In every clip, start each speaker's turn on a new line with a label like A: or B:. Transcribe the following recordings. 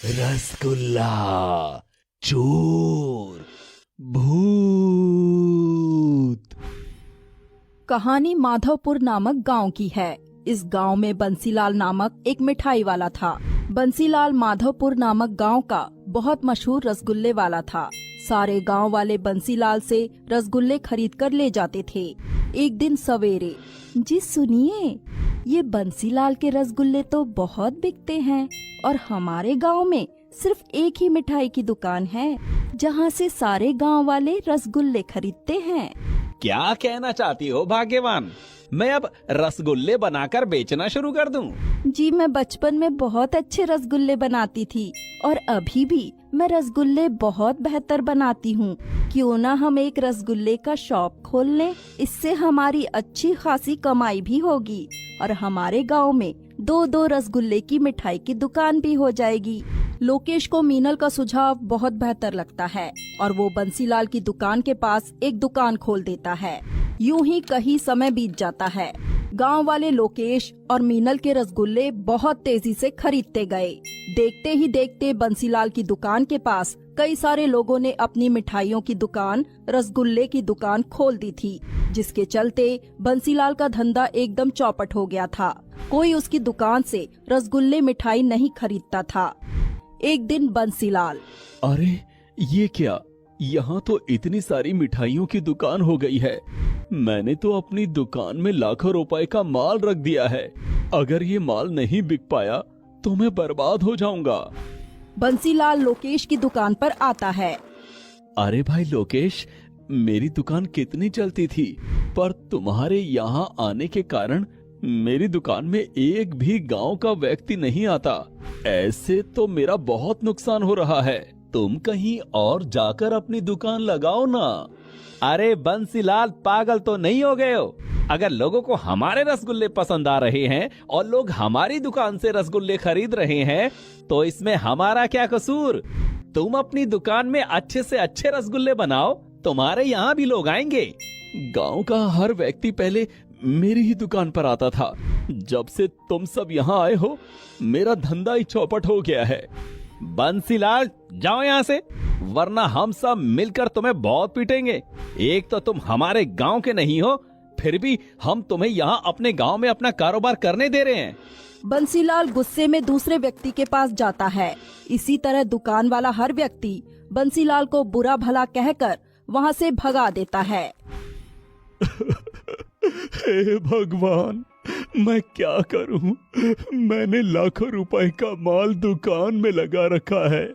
A: रसगुल्ला, चोर, भूत।
B: कहानी माधवपुर नामक गांव की है। इस गांव में बंसीलाल नामक एक मिठाई वाला था। बंसीलाल माधवपुर नामक गांव का बहुत मशहूर रसगुल्ले वाला था। सारे गांव वाले बंसीलाल से रसगुल्ले खरीद कर ले जाते थे। एक दिन सवेरे, जी सुनिए, ये बंसीलाल के रसगुल्ले तो बहुत बिकते हैं और हमारे गांव में सिर्फ एक ही मिठाई की दुकान है जहां से सारे गांव वाले रसगुल्ले खरीदते हैं।
A: क्या कहना चाहती हो भाग्यवान? मैं अब रसगुल्ले बनाकर बेचना शुरू कर दूं?
B: जी, मैं बचपन में बहुत अच्छे रसगुल्ले बनाती थी और अभी भी मैं रसगुल्ले बहुत बेहतर बनाती हूँ। क्यों ना हम एक रसगुल्ले का शॉप खोल लें? इससे हमारी अच्छी खासी कमाई भी होगी और हमारे गांव में दो रसगुल्ले की मिठाई की दुकान भी हो जाएगी। लोकेश को मीनल का सुझाव बहुत बेहतर लगता है और वो बंसीलाल की दुकान के पास एक दुकान खोल देता है। यूं ही कहीं समय बीत जाता है। गांव वाले लोकेश और मीनल के रसगुल्ले बहुत तेजी से खरीदते गए। देखते ही देखते बंसीलाल की दुकान के पास कई सारे लोगों ने अपनी मिठाइयों की दुकान, रसगुल्ले की दुकान खोल दी थी, जिसके चलते बंसीलाल का धंधा एकदम चौपट हो गया था। कोई उसकी दुकान से रसगुल्ले मिठाई नहीं खरीदता था। एक दिन बंसीलाल,
A: अरे ये क्या, यहाँ तो इतनी सारी मिठाइयों की दुकान हो गई है। मैंने तो अपनी दुकान में लाखों रुपए का माल रख दिया है। अगर ये माल नहीं बिक पाया तो मैं बर्बाद हो जाऊंगा।
B: बंसीलाल लोकेश की दुकान पर आता है।
A: अरे भाई लोकेश, मेरी दुकान कितनी चलती थी, पर तुम्हारे यहाँ आने के कारण मेरी दुकान में एक भी गांव का व्यक्ति नहीं आता। ऐसे तो मेरा बहुत नुकसान हो रहा है। तुम कहीं और जाकर अपनी दुकान लगाओ ना। अरे बंसीलाल, पागल तो नहीं हो गए हो? अगर लोगों को हमारे रसगुल्ले पसंद आ रहे हैं और लोग हमारी दुकान से रसगुल्ले खरीद रहे हैं तो इसमें हमारा क्या कसूर? तुम अपनी दुकान में अच्छे से अच्छे रसगुल्ले बनाओ, तुम्हारे यहाँ भी लोग आएंगे। गांव का हर व्यक्ति पहले मेरी ही दुकान पर आता था। जब से तुम सब यहाँ आए हो मेरा धंधा ही चौपट हो गया है। बंसीलाल, जाओ यहाँ से, वरना हम सब मिलकर तुम्हें बहुत पीटेंगे। एक तो तुम हमारे गांव के नहीं हो, फिर भी हम तुम्हें यहाँ अपने गांव में अपना कारोबार करने दे रहे हैं।
B: बंसीलाल गुस्से में दूसरे व्यक्ति के पास जाता है। इसी तरह दुकान वाला हर व्यक्ति बंसीलाल को बुरा भला कहकर वहाँ से भगा देता है।
A: हे भगवान, मैं क्या करूं? मैंने लाखों रुपए का माल दुकान में लगा रखा है।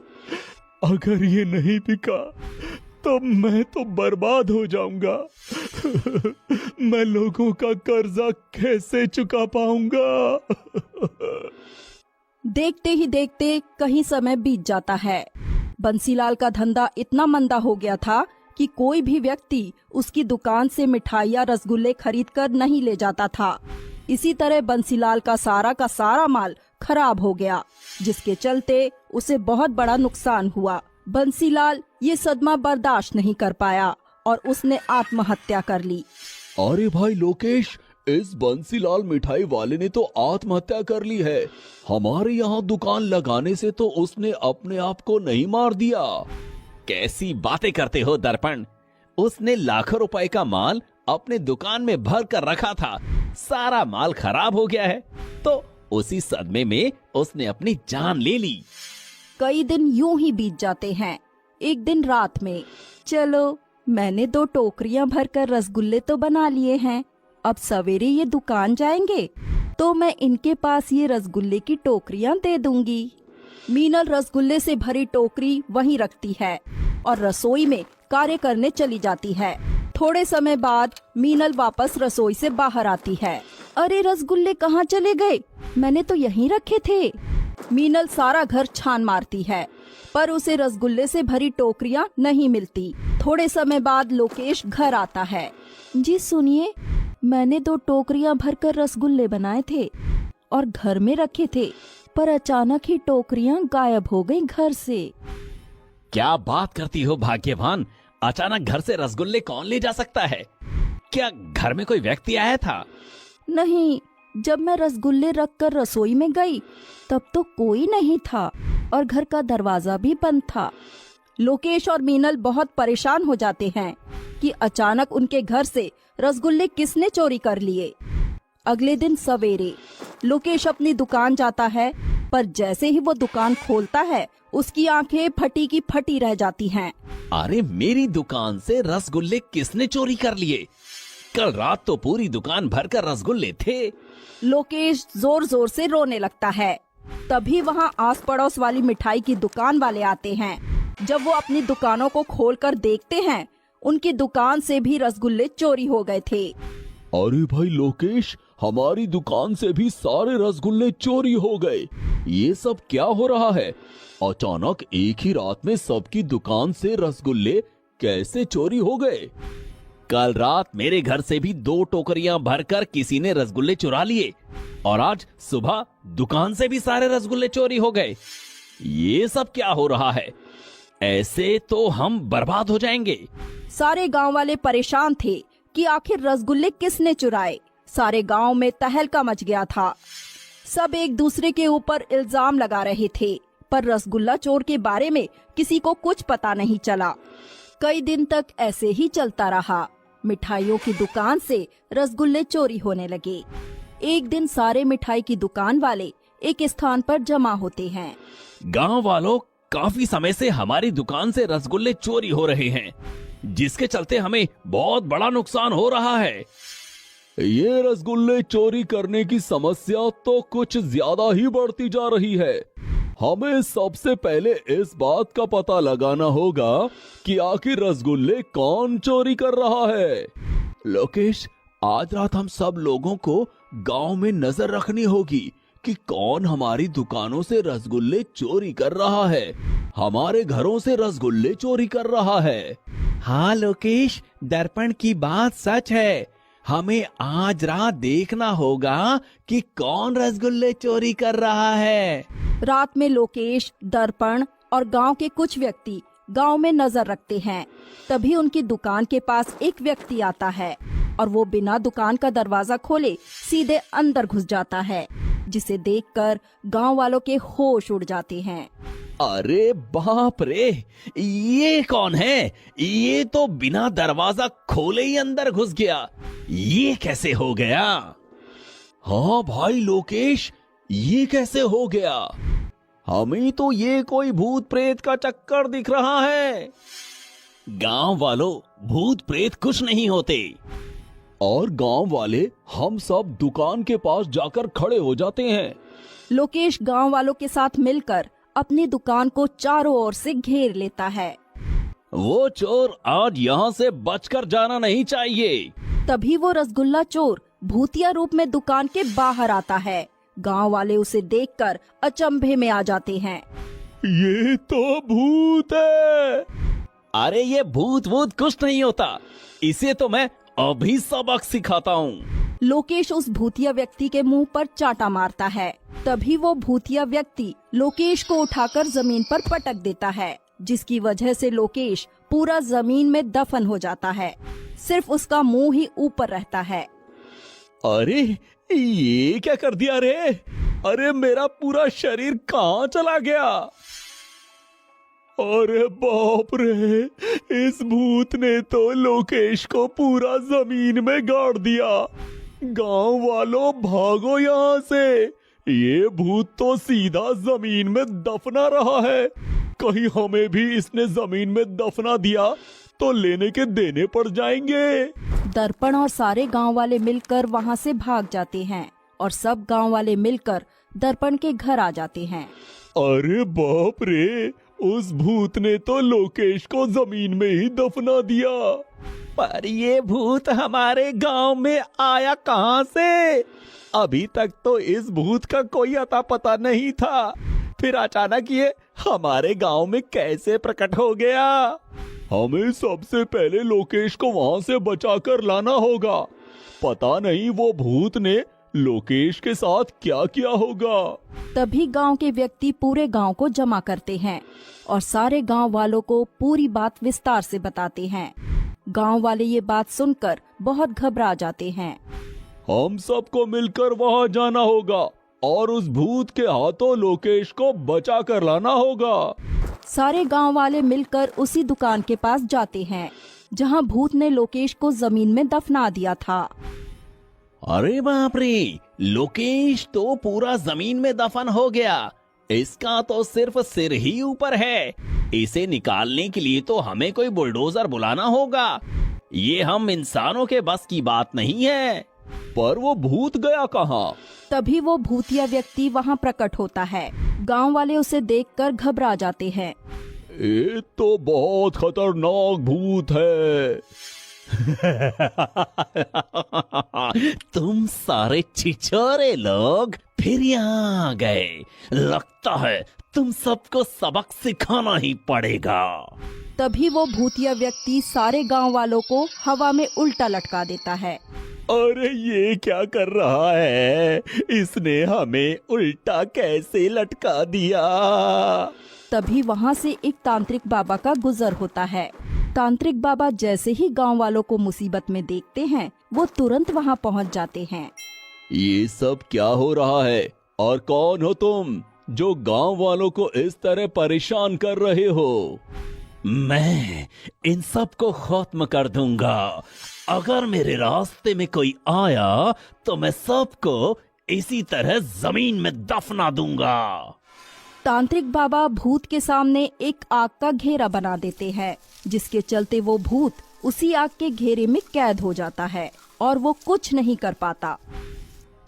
A: अगर ये नहीं बिका तो मैं तो बर्बाद हो जाऊंगा। मैं लोगों का कर्जा कैसे चुका पाऊंगा?
B: देखते ही देखते कहीं समय बीत जाता है। बंसीलाल का धंधा इतना मंदा हो गया था कि कोई भी व्यक्ति उसकी दुकान से मिठाइयाँ, रसगुल्ले खरीद कर नहीं ले जाता था। इसी तरह बंसीलाल का सारा माल खराब हो गया, जिसके चलते उसे बहुत बड़ा नुकसान हुआ। बंसीलाल ये सदमा बर्दाश्त नहीं कर पाया और उसने आत्महत्या कर ली।
A: अरे भाई लोकेश, इस बंसीलाल मिठाई वाले ने तो आत्महत्या कर ली है। हमारे यहाँ दुकान लगाने से तो उसने अपने आप को नहीं मार दिया। कैसी बातें करते हो दर्पण? उसने लाखों रुपए का माल अपने दुकान में भर कर रखा था, सारा माल खराब हो गया है, तो उसी सदमे में उसने अपनी जान ले ली।
B: कई दिन यूं ही बीत जाते हैं। एक दिन रात में, चलो, मैंने 2 टोकरियां भरकर रसगुल्ले तो बना लिए हैं। अब सवेरे ये दुकान जाएंगे तो मैं इनके पास ये रसगुल्ले की टोकरियां दे दूंगी। मीनल रसगुल्ले से भरी टोकरी वहीं रखती है और रसोई में कार्य करने चली जाती है। थोड़े समय बाद मीनल वापस रसोई से बाहर आती है। अरे रसगुल्ले कहाँ चले गए? मैंने तो यहीं रखे थे। मीनल सारा घर छान मारती है पर उसे रसगुल्ले से भरी टोकरियां नहीं मिलती। थोड़े समय बाद लोकेश घर आता है। जी सुनिए, मैंने 2 टोकरियां भरकर रसगुल्ले बनाए थे और घर में रखे थे, पर अचानक ही टोकरियां गायब हो गई घर से।
A: क्या बात करती हो भाग्यवान? अचानक घर से रसगुल्ले कौन ले जा सकता है? क्या घर में कोई व्यक्ति आया था?
B: नहीं, जब मैं रसगुल्ले रखकर रसोई में गई तब तो कोई नहीं था। और घर का दरवाजा भी बंद था। लोकेश और मीनल बहुत परेशान हो जाते हैं कि अचानक उनके घर से रसगुल्ले किसने चोरी कर लिए। अगले दिन सवेरे लोकेश अपनी दुकान जाता है, पर जैसे ही वो दुकान खोलता है उसकी आंखें फटी की फटी रह जाती हैं।
A: अरे मेरी दुकान से रसगुल्ले किसने चोरी कर लिए? कल रात तो पूरी दुकान भरकर रसगुल्ले थे।
B: लोकेश जोर जोर से रोने लगता है। तभी वहाँ आस पड़ोस वाली मिठाई की दुकान वाले आते हैं। जब वो अपनी दुकानों को खोलकर देखते हैं, उनकी दुकान से भी रसगुल्ले चोरी हो गए थे।
A: अरे भाई लोकेश, हमारी दुकान से भी सारे रसगुल्ले चोरी हो गए। ये सब क्या हो रहा है? अचानक एक ही रात में सबकी दुकान से रसगुल्ले कैसे चोरी हो गए? कल रात मेरे घर से भी 2 टोकरियां भरकर किसी ने रसगुल्ले चुरा लिए और आज सुबह दुकान से भी सारे रसगुल्ले चोरी हो गए। ये सब क्या हो रहा है? ऐसे तो हम बर्बाद हो जाएंगे।
B: सारे गांव वाले परेशान थे कि आखिर रसगुल्ले किसने चुराए। सारे गांव में तहलका मच गया था। सब एक दूसरे के ऊपर इल्जाम लगा रहे थे, पर रसगुल्ला चोर के बारे में किसी को कुछ पता नहीं चला। कई दिन तक ऐसे ही चलता रहा। मिठाइयों की दुकान से रसगुल्ले चोरी होने लगे। एक दिन सारे मिठाई की दुकान वाले एक स्थान पर जमा होते हैं।
A: गांव वालों, काफी समय से हमारी दुकान से रसगुल्ले चोरी हो रहे हैं, जिसके चलते हमें बहुत बड़ा नुकसान हो रहा है। ये रसगुल्ले चोरी करने की समस्या तो कुछ ज्यादा ही बढ़ती जा रही है। हमें सबसे पहले इस बात का पता लगाना होगा कि आखिर रसगुल्ले कौन चोरी कर रहा है। लोकेश, आज रात हम सब लोगों को गांव में नजर रखनी होगी कि कौन हमारी दुकानों से रसगुल्ले चोरी कर रहा है, हमारे घरों से रसगुल्ले चोरी कर रहा है। हाँ लोकेश, दर्पण की बात सच है। हमें आज रात देखना होगा कि कौन रसगुल्ले चोरी कर रहा है।
B: रात में लोकेश, दर्पण और गांव के कुछ व्यक्ति गांव में नजर रखते हैं। तभी उनकी दुकान के पास एक व्यक्ति आता है और वो बिना दुकान का दरवाजा खोले सीधे अंदर घुस जाता है, जिसे देखकर गांव वालों के होश उड़ जाते हैं।
A: अरे बाप रे, ये कौन है? ये तो बिना दरवाजा खोले ही अंदर घुस गया। ये कैसे हो गया? हाँ भाई लोकेश, ये कैसे हो गया? हमें तो ये कोई भूत प्रेत का चक्कर दिख रहा है। गांव वालों, भूत प्रेत कुछ नहीं होते। और गांव वाले हम सब दुकान के पास जाकर खड़े हो जाते हैं।
B: लोकेश गांव वालों के साथ मिलकर अपनी दुकान को चारों ओर से घेर लेता है।
A: वो चोर आज यहाँ से बचकर जाना नहीं चाहिए।
B: तभी वो रसगुल्ला चोर भूतिया रूप में दुकान के बाहर आता है। गांव वाले उसे देखकर अचंभे में आ जाते हैं।
A: ये तो भूत है। अरे ये भूत वूत कुछ नहीं होता, इसे तो मैं अभी सबक सिखाता हूँ।
B: लोकेश उस भूतिया व्यक्ति के मुंह पर चाटा मारता है। तभी वो भूतिया व्यक्ति लोकेश को उठाकर जमीन पर पटक देता है, जिसकी वजह से लोकेश पूरा जमीन में दफन हो जाता है। सिर्फ उसका मुंह ही ऊपर रहता है।
A: अरे ये क्या कर दिया रे? अरे मेरा पूरा शरीर कहाँ चला गया? अरे बाप रे, इस भूत ने तो लोकेश को पूरा जमीन में गाड़ दिया। गांव वालों, भागो यहाँ से। ये भूत तो सीधा जमीन में दफना रहा है। कहीं हमें भी इसने जमीन में दफना दिया तो लेने के देने पड़ जाएंगे।
B: दर्पण और सारे गांव वाले मिलकर वहां से भाग जाते हैं और सब गांव वाले मिलकर दर्पण के घर आ जाते हैं।
A: अरे बाप रे, उस भूत ने तो लोकेश को जमीन में ही दफना दिया। पर ये भूत हमारे गांव में आया कहां से? अभी तक तो इस भूत का कोई अता पता नहीं था, फिर अचानक ये हमारे गांव में कैसे प्रकट हो गया? हमें सबसे पहले लोकेश को वहां से बचाकर लाना होगा। पता नहीं वो भूत ने लोकेश के साथ क्या किया होगा।
B: तभी गांव के व्यक्ति पूरे गांव को जमा करते हैं और सारे गांव वालों को पूरी बात विस्तार से बताते हैं। गांव वाले ये बात सुनकर बहुत घबरा जाते हैं।
A: हम सबको मिलकर वहां जाना होगा और उस भूत के हाथों लोकेश को बचा कर लाना होगा।
B: सारे गांव वाले मिलकर उसी दुकान के पास जाते हैं जहां भूत ने लोकेश को जमीन में दफना दिया था।
C: अरे बाप रे, लोकेश तो पूरा जमीन में दफन हो गया। इसका तो सिर्फ सिर ही ऊपर है। इसे निकालने के लिए तो हमें कोई बुलडोजर बुलाना होगा। ये हम इंसानों के बस की बात नहीं है।
A: पर वो भूत गया कहाँ?
B: तभी वो भूतिया व्यक्ति वहां प्रकट होता है। गांव वाले उसे देखकर घबरा जाते हैं।
A: ये तो बहुत खतरनाक भूत है।
C: तुम सारे छिछोरे लोग फिर यहाँ आ गए। लगता है तुम सबको सबक सिखाना ही पड़ेगा।
B: तभी वो भूतिया व्यक्ति सारे गांव वालों को हवा में उल्टा लटका देता है।
A: अरे ये क्या कर रहा है? इसने हमें उल्टा कैसे लटका दिया?
B: तभी वहाँ से एक तांत्रिक बाबा का गुजर होता है। तांत्रिक बाबा जैसे ही गांव वालों को मुसीबत में देखते हैं, वो तुरंत वहाँ पहुँच जाते हैं।
A: ये सब क्या हो रहा है? और कौन हो तुम जो गांव वालों को इस तरह परेशान कर रहे हो?
C: मैं इन सब को खत्म कर दूंगा। अगर मेरे रास्ते में कोई आया तो मैं सबको इसी तरह जमीन में दफना दूंगा।
B: तांत्रिक बाबा भूत के सामने एक आग का घेरा बना देते हैं, जिसके चलते वो भूत उसी आग के घेरे में कैद हो जाता है और वो कुछ नहीं कर पाता।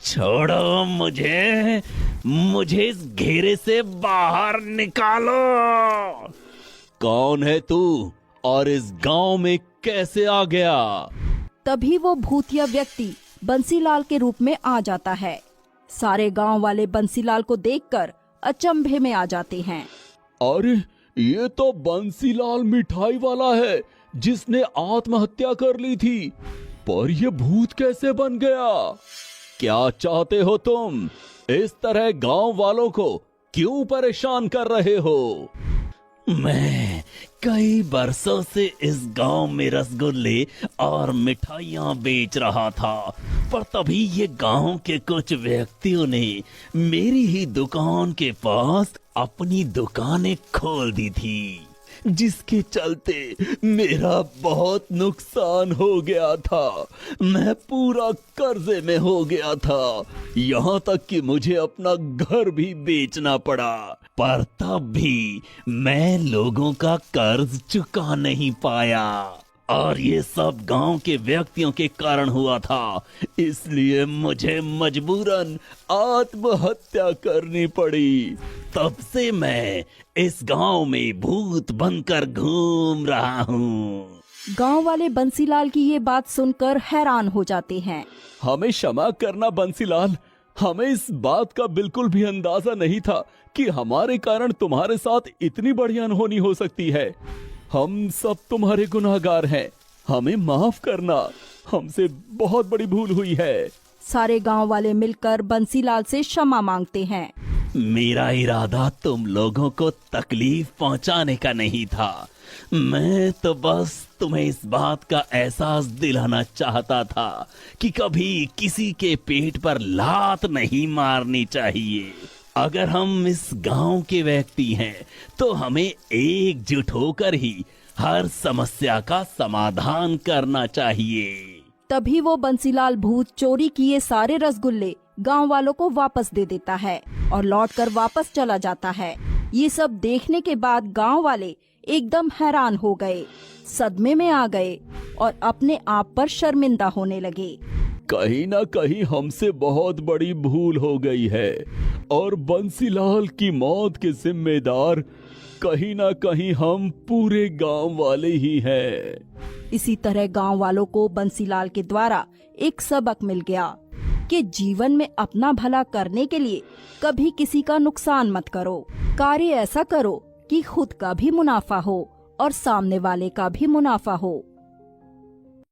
C: छोड़ो मुझे इस घेरे से बाहर निकालो।
A: कौन है तू और इस गांव में कैसे आ गया?
B: तभी वो भूतिया व्यक्ति बंसीलाल के रूप में आ जाता है। सारे गांव वाले बंसीलाल को देखकर अचंभे में आ जाते हैं।
A: अरे ये तो बंसीलाल मिठाई वाला है जिसने आत्महत्या कर ली थी। पर ये भूत कैसे बन गया? क्या चाहते हो तुम? इस तरह गांव वालों को क्यों परेशान कर रहे हो?
C: मैं कई बरसों से इस गांव में रसगुल्ले और मिठाइयां बेच रहा था, पर तभी ये गांव के कुछ व्यक्तियों ने मेरी ही दुकान के पास अपनी दुकानें खोल दी थी, जिसके चलते मेरा बहुत नुकसान हो गया था। मैं पूरा कर्जे में हो गया था, यहाँ तक कि मुझे अपना घर भी बेचना पड़ा। पर तब भी मैं लोगों का कर्ज चुका नहीं पाया और ये सब गांव के व्यक्तियों के कारण हुआ था। इसलिए मुझे मजबूरन आत्महत्या करनी पड़ी। तब से मैं इस गांव में भूत बनकर घूम रहा हूँ।
B: गांव वाले बंसीलाल की ये बात सुनकर हैरान हो जाते हैं।
A: हमें क्षमा करना बंसीलाल, हमें इस बात का बिल्कुल भी अंदाजा नहीं था कि हमारे कारण तुम्हारे साथ इतनी बड़ी अनहोनी हो सकती है। हम सब तुम्हारे गुनहगार हैं, हमें माफ करना। हमसे बहुत बड़ी भूल हुई है।
B: सारे गांव वाले मिलकर बंसीलाल से क्षमा मांगते हैं।
C: मेरा इरादा तुम लोगों को तकलीफ पहुंचाने का नहीं था। मैं तो बस तुम्हें इस बात का एहसास दिलाना चाहता था कि कभी किसी के पेट पर लात नहीं मारनी चाहिए। अगर हम इस गांव के व्यक्ति हैं तो हमें एकजुट होकर ही हर समस्या का समाधान करना चाहिए।
B: तभी वो बंसीलाल भूत चोरी किए सारे रसगुल्ले गांव वालों को वापस दे देता है और लौटकर वापस चला जाता है। ये सब देखने के बाद गांव वाले एकदम हैरान हो गए, सदमे में आ गए और अपने आप पर शर्मिंदा होने लगे।
A: कहीं ना कहीं हमसे बहुत बड़ी भूल हो गई है और बंसीलाल की मौत के जिम्मेदार कहीं ना कहीं हम पूरे गांव वाले ही हैं।
B: इसी तरह गांव वालों को बंसीलाल के द्वारा एक सबक मिल गया कि जीवन में अपना भला करने के लिए कभी किसी का नुकसान मत करो। कार्य ऐसा करो कि खुद का भी मुनाफा हो और सामने वाले का भी मुनाफा हो।